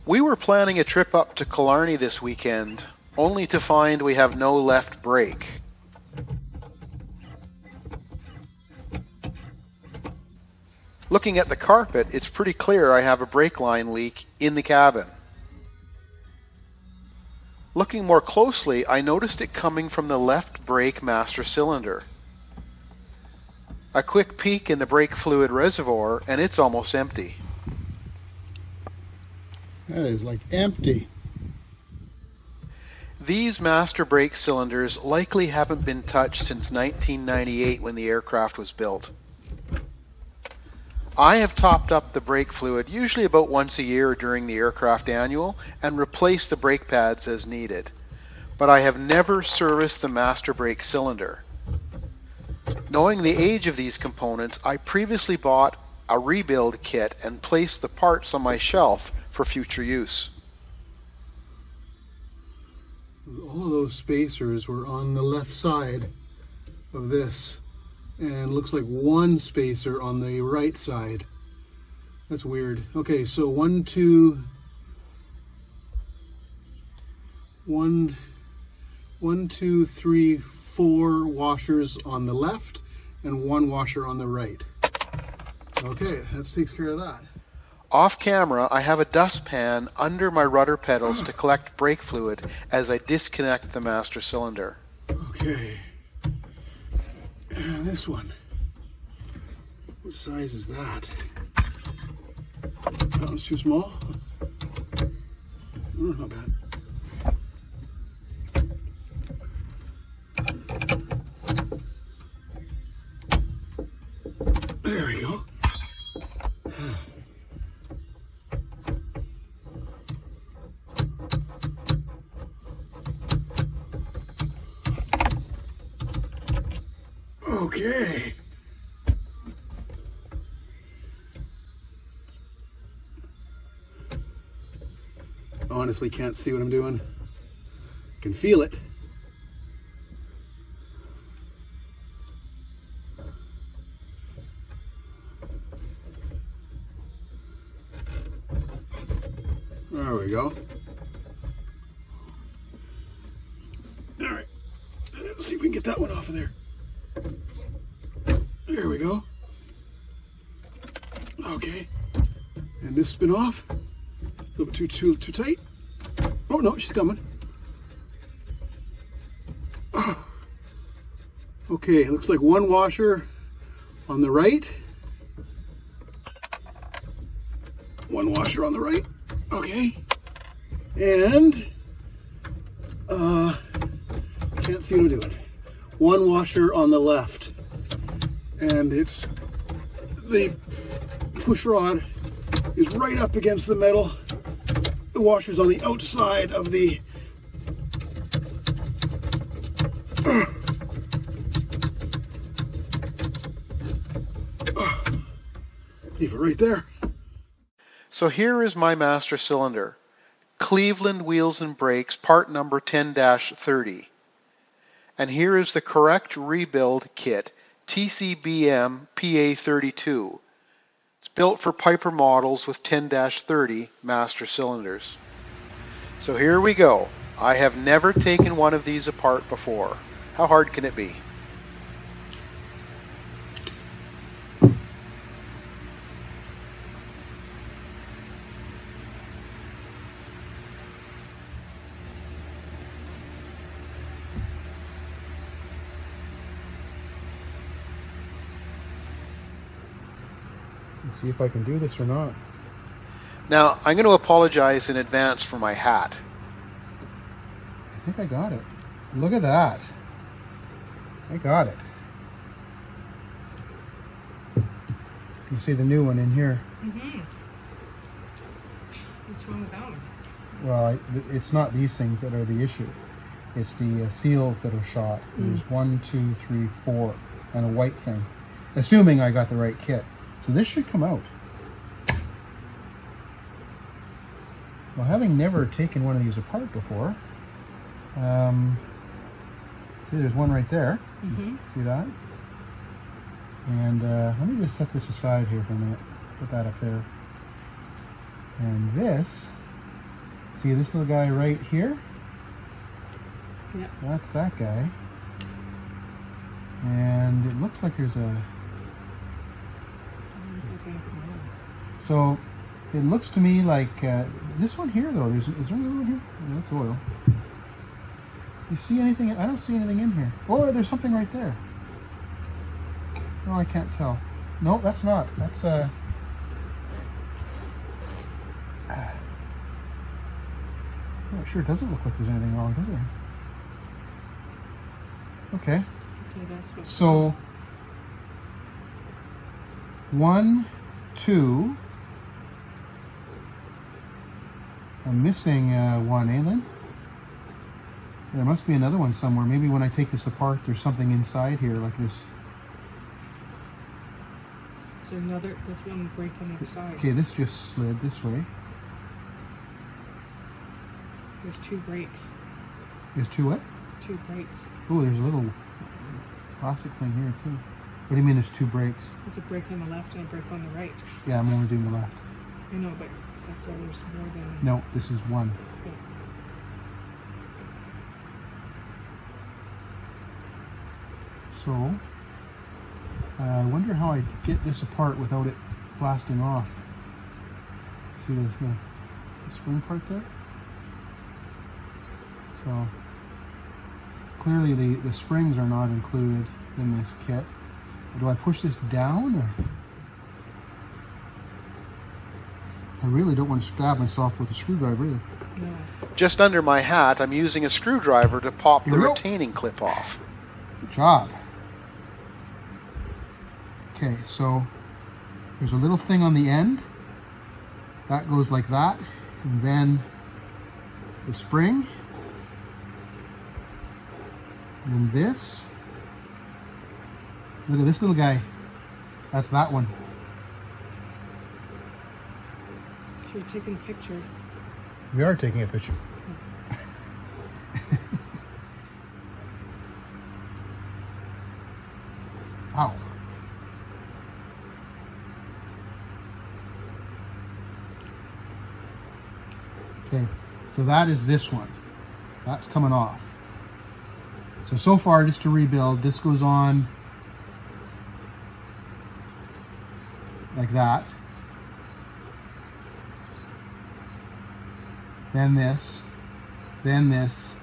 We were planning a trip up to Killarney this weekend, only to find we have no left brake. Looking at the carpet, it's pretty clear I have a brake line leak in the cabin. Looking more closely, I noticed it coming from the left brake master cylinder. A quick peek in the brake fluid reservoir, and it's almost empty. That is like empty. These master brake cylinders likely haven't been touched since 1998 when the aircraft was built. I have topped up the brake fluid usually about once a year during the aircraft annual and replaced the brake pads as needed, but I have never serviced the master brake cylinder. Knowing the age of these components, I previously bought a rebuild kit and placed the parts on my shelf for future use. All of those spacers were on the left side of this, and looks like one spacer on the right side. That's weird. Okay, so 1, 2, 3, 4 washers on the left and 1 washer on the right. Okay, that takes care of that. Off camera, I have a dustpan under my rudder pedals to collect brake fluid as I disconnect the master cylinder. Okay. And this one. What size is that? That one's too small? Oh, not bad. There we go. Okay. Honestly, can't see what I'm doing. Can feel it. There we go. All right. Let's see if we can get that one off of there. There we go. Okay. And this spin off. A little bit too tight. Oh no, she's coming. Okay, looks like 1 washer on the right. 1 washer on the right. Okay. And can't see what I'm doing. 1 washer on the left. And it's the push rod is right up against the metal. The washer's on the outside of the leave it right there. So here is my master cylinder, Cleveland Wheels and Brakes, part number 10-30. And here is the correct rebuild kit, TCBM PA32. It's built for Piper models with 10-30 master cylinders. So here we go. I have never taken one of these apart before. How hard can it be? Let's see if I can do this or not. Now, I'm going to apologize in advance for my hat. I think I got it. Look at that. I got it. You see the new one in here. Mm-hmm. What's wrong with that one? Well, it's not these things that are the issue. It's the seals that are shot. There's 1, 2, 3, 4, and a white thing. Assuming I got the right kit. So this should come out. Well, having never taken one of these apart before, see there's one right there. See that? And let me just set this aside here for a minute. Put that up there. And this See this little guy right here? Yeah. That's that guy. And it looks like there's a... So it looks to me like this one here though. Is there any one here? No, that's oil. You see anything? I don't see anything in here. Oh, there's something right there. No, I can't tell. No, that's not. That's no, it sure doesn't look like there's anything wrong, does it? Okay. Okay, that's what. So 1, 2. I'm missing one, Aylin. There must be another one somewhere. Maybe when I take this apart, there's something inside here like this. Is there another? There's one break on the side. Okay, this just slid this way. There's 2 breaks. There's 2 what? 2 breaks. Oh, there's a little plastic thing here too. What do you mean there's 2 breaks? There's a break on the left and a break on the right. Yeah, I'm only doing the left. I know, but that's why there's more than. No, this is 1. Yeah. So, I wonder how I get this apart without it blasting off. See the spring part there? So, clearly the springs are not included in this kit. Do I push this down or? I really don't want to stab myself with a screwdriver either. No. Just under my hat, I'm using a screwdriver to pop the Here we go. retaining clip off. Good job. Okay, so there's a little thing on the end. That goes like that. And then the spring. And this. Look at this little guy. That's that one. So you're taking a picture. We are taking a picture. Ow. Okay, so that is this one. That's coming off. So far, just to rebuild, this goes on like that. Then this, then this,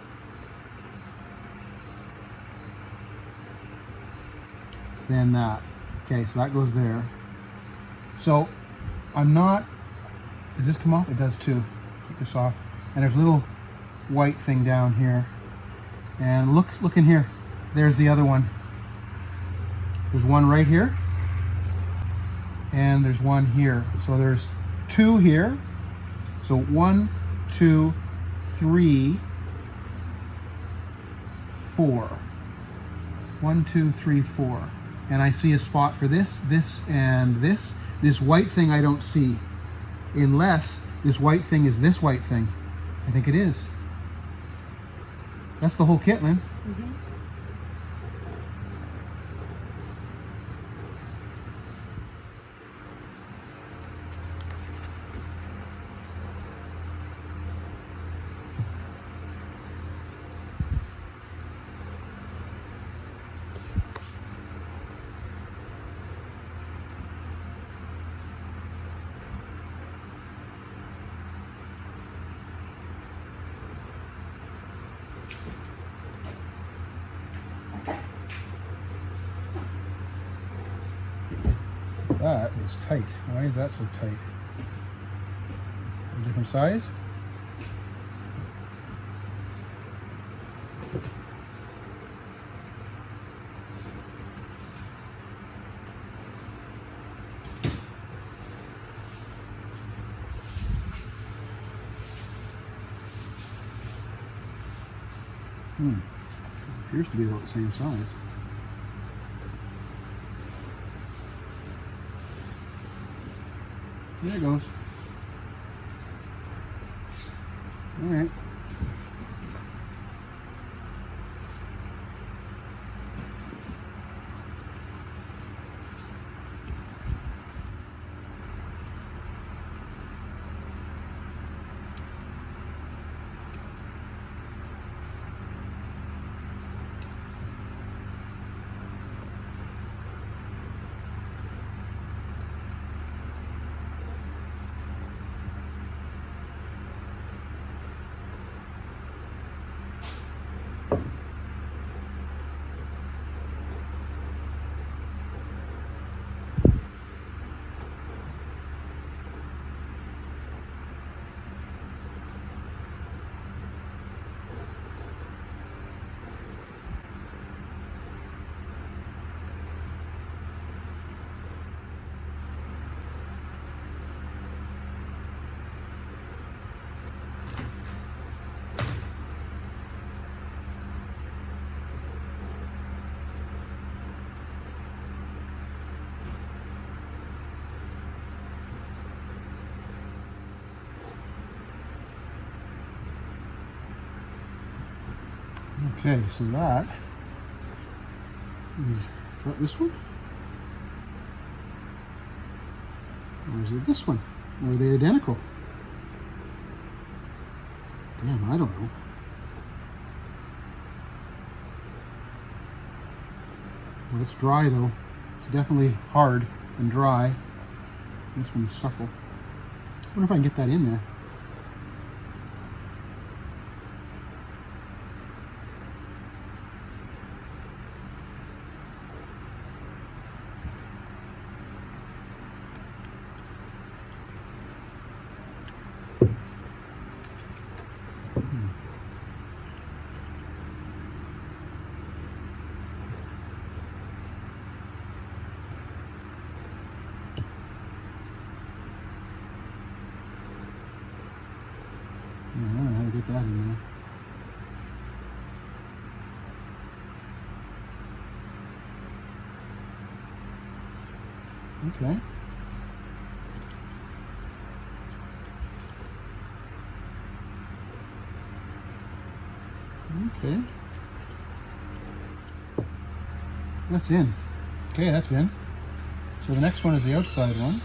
then that. Okay, so that goes there. So I'm not, does this come off? It does too. Take this off. And there's a little white thing down here. And look in here. There's the other one. There's one right here. And there's one here. So there's 2 here. So 1, 2, 3, 4. 1, 2, 3, 4. And I see a spot for this, this, and this. This white thing I don't see. Unless this white thing is this white thing. I think it is. That's the whole kit, Lynn. Mm-hmm. That is tight. Why is that so tight? A different size? Appears to be about the same size. There it goes. All right. Okay, so that is that this one? Or is it this one? Or are they identical? Damn, I don't know. Well, it's dry though. It's definitely hard and dry. This one's supple. I wonder if I can get that in there. I don't know how to get that in there. Okay. Okay. That's in. Okay, that's in. So the next one is the outside one.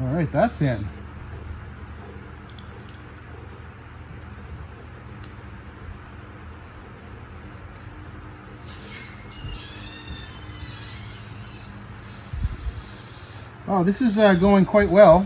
All right, that's in. Oh, this is going quite well.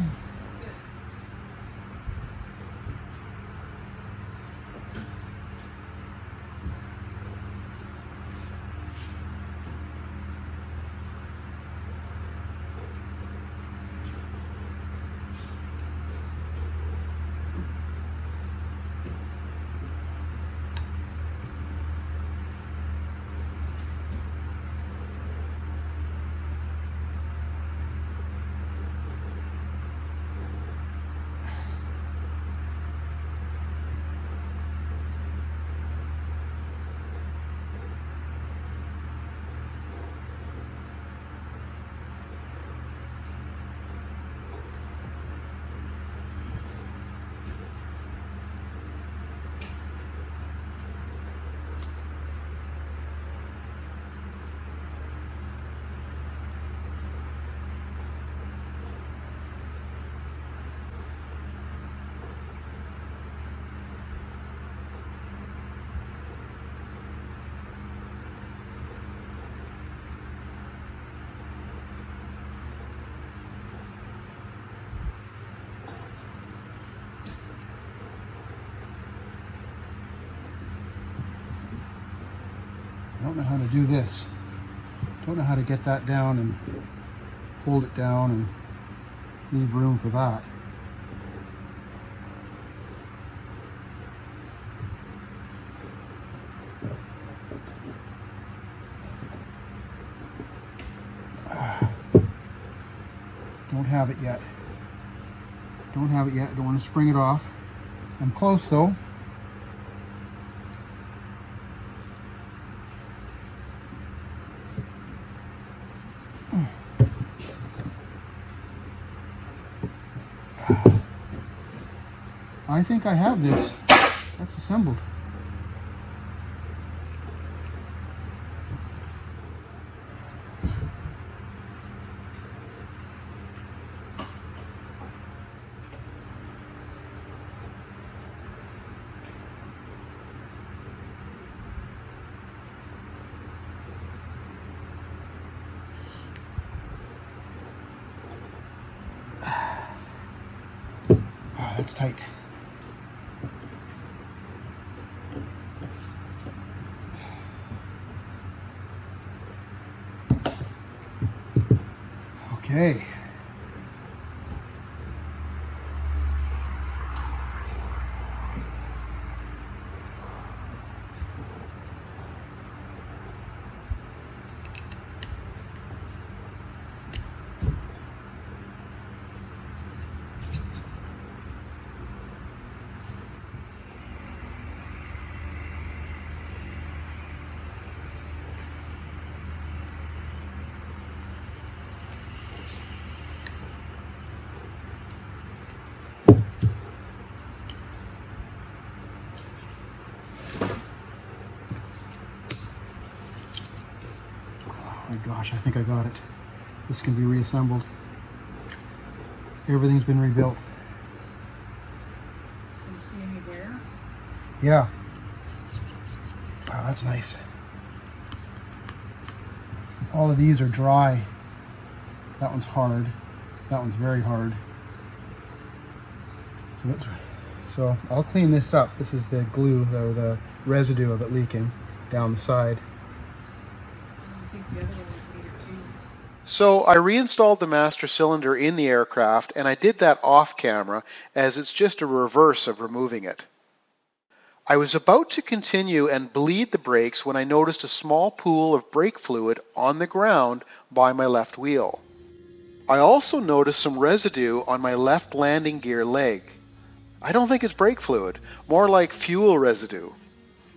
I don't know how to do this. Don't know how to get that down and hold it down and leave room for that. Don't have it yet. Don't have it yet. Don't want to spring it off. I'm close though. I think I have this. That's assembled. Oh, that's tight. Okay. My gosh, I think I got it. This can be reassembled. Everything's been rebuilt. Can you see any wear? Yeah. Wow, that's nice. All of these are dry. That one's hard. That one's very hard. So I'll clean this up. This is the glue, or the residue of it leaking down the side. I think the other one would need it too. So I reinstalled the master cylinder in the aircraft, and I did that off camera as it's just a reverse of removing it. I was about to continue and bleed the brakes when I noticed a small pool of brake fluid on the ground by my left wheel. I also noticed some residue on my left landing gear leg. I don't think it's brake fluid, more like fuel residue.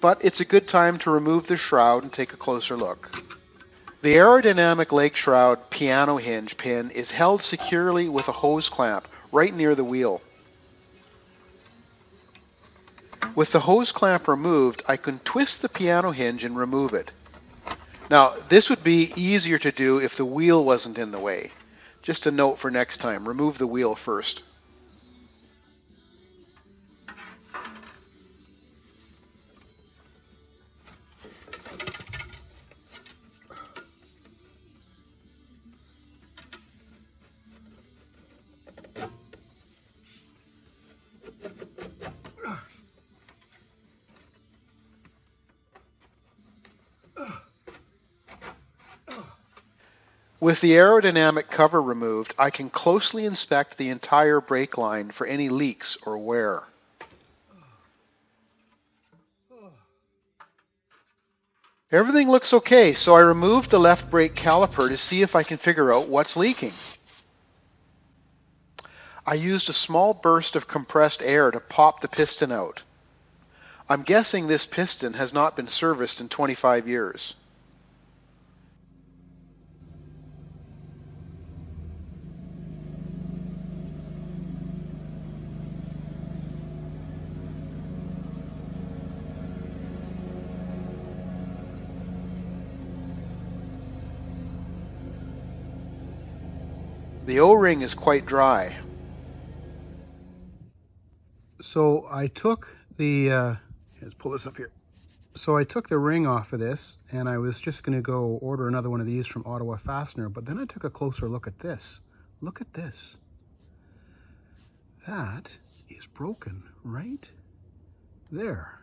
But it's a good time to remove the shroud and take a closer look. The aerodynamic leg shroud piano hinge pin is held securely with a hose clamp right near the wheel. With the hose clamp removed, I can twist the piano hinge and remove it. Now, this would be easier to do if the wheel wasn't in the way. Just a note for next time, remove the wheel first. With the aerodynamic cover removed, I can closely inspect the entire brake line for any leaks or wear. Everything looks okay, so I removed the left brake caliper to see if I can figure out what's leaking. I used a small burst of compressed air to pop the piston out. I'm guessing this piston has not been serviced in 25 years. The O-ring is quite dry. So I took the, let's pull this up here. So I took the ring off of this, and I was just going to go order another one of these from Ottawa Fastener, but then I took a closer look at this. Look at this. That is broken right there.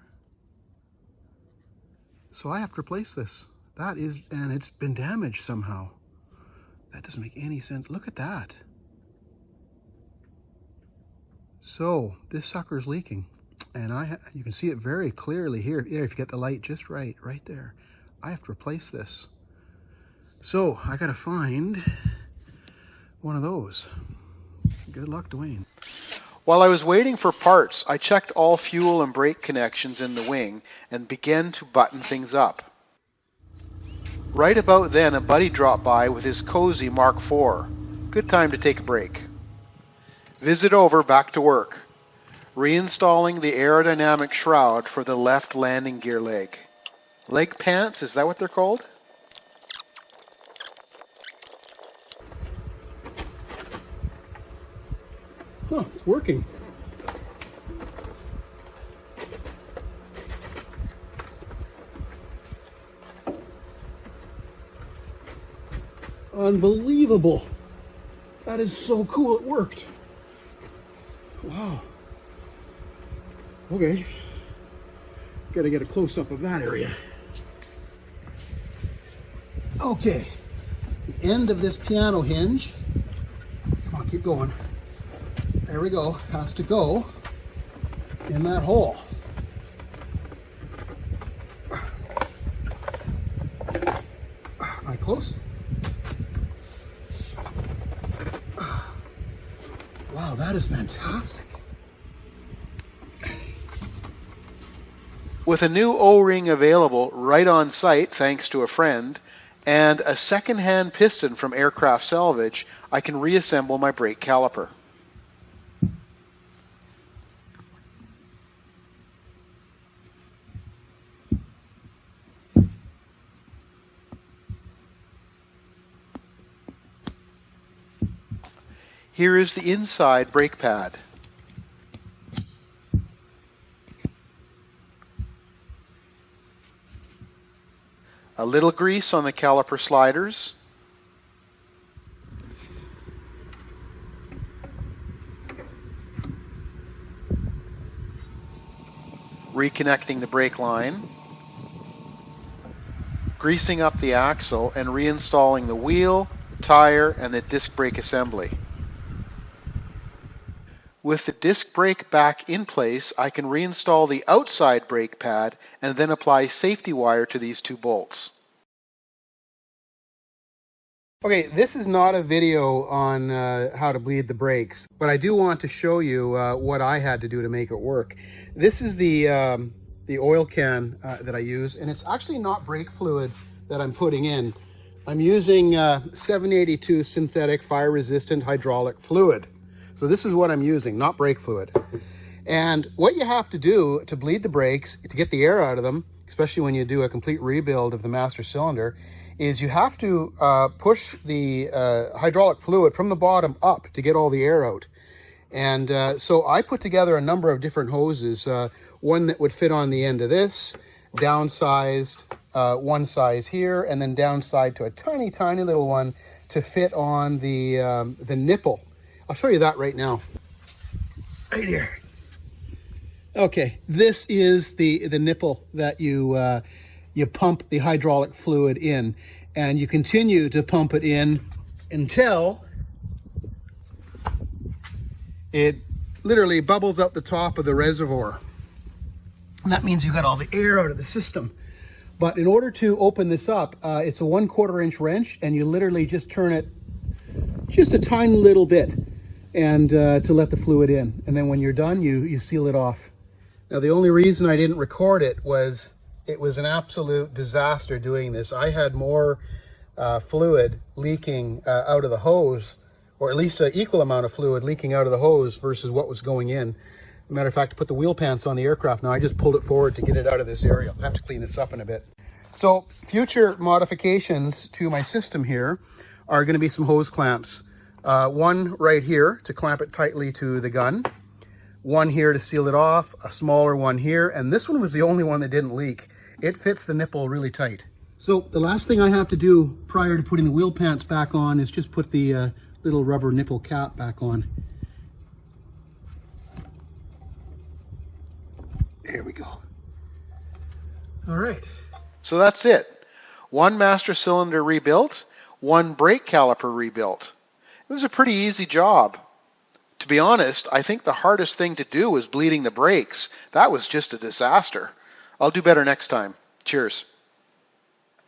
So I have to replace this. That is, and it's been damaged somehow. That doesn't make any sense. Look at that. So this sucker's leaking, and you can see it very clearly here. Yeah, if you get the light just right there. I have to replace this. So I gotta find one of those. Good luck, Dwayne. While I was waiting for parts, I checked all fuel and brake connections in the wing and began to button things up. Right about then, a buddy dropped by with his Cozy Mark IV. Good time to take a break. Visit over, back to work. Reinstalling the aerodynamic shroud for the left landing gear leg. Leg pants, is that what they're called? Huh, it's working. Unbelievable. That is so cool, it worked. Wow. Okay. Gotta get a close-up of that area. Okay. The end of this piano hinge, come on, keep going. There we go, has to go in that hole. Am I close? Wow, that is fantastic. With a new O-ring available right on site thanks to a friend, and a second-hand piston from Aircraft Salvage, I can reassemble my brake caliper. Here is the inside brake pad. A little grease on the caliper sliders. Reconnecting the brake line. Greasing up the axle and reinstalling the wheel, the tire, and the disc brake assembly. With the disc brake back in place, I can reinstall the outside brake pad and then apply safety wire to these two bolts. Okay, this is not a video on how to bleed the brakes, but I do want to show you what I had to do to make it work. This is the oil can that I use, and it's actually not brake fluid that I'm putting in. I'm using 782 synthetic fire-resistant hydraulic fluid. So this is what I'm using, not brake fluid. And what you have to do to bleed the brakes, to get the air out of them, especially when you do a complete rebuild of the master cylinder, is you have to push the hydraulic fluid from the bottom up to get all the air out. And so I put together a number of different hoses, one that would fit on the end of this, downsized one size here, and then downside to a tiny, tiny little one to fit on the nipple. I'll show you that right now. Right here. Okay, this is the nipple that you pump the hydraulic fluid in, and you continue to pump it in until it literally bubbles out the top of the reservoir. And that means you got all the air out of the system. But in order to open this up, it's a 1/4 inch wrench, and you literally just turn it just a tiny little bit and to let the fluid in. And then when you're done, you seal it off. Now, the only reason I didn't record it was an absolute disaster doing this. I had more fluid leaking out of the hose, or at least an equal amount of fluid leaking out of the hose versus what was going in. As a matter of fact, to put the wheel pants on the aircraft now, I just pulled it forward to get it out of this area. I'll have to clean this up in a bit. So future modifications to my system here are going to be some hose clamps. One right here to clamp it tightly to the gun, one here to seal it off, a smaller one here, and this one was the only one that didn't leak. It fits the nipple really tight. So the last thing I have to do prior to putting the wheel pants back on is just put the little rubber nipple cap back on. There we go. All right. So that's it. One master cylinder rebuilt, one brake caliper rebuilt. It was a pretty easy job. To be honest, I think the hardest thing to do was bleeding the brakes. That was just a disaster. I'll do better next time. Cheers.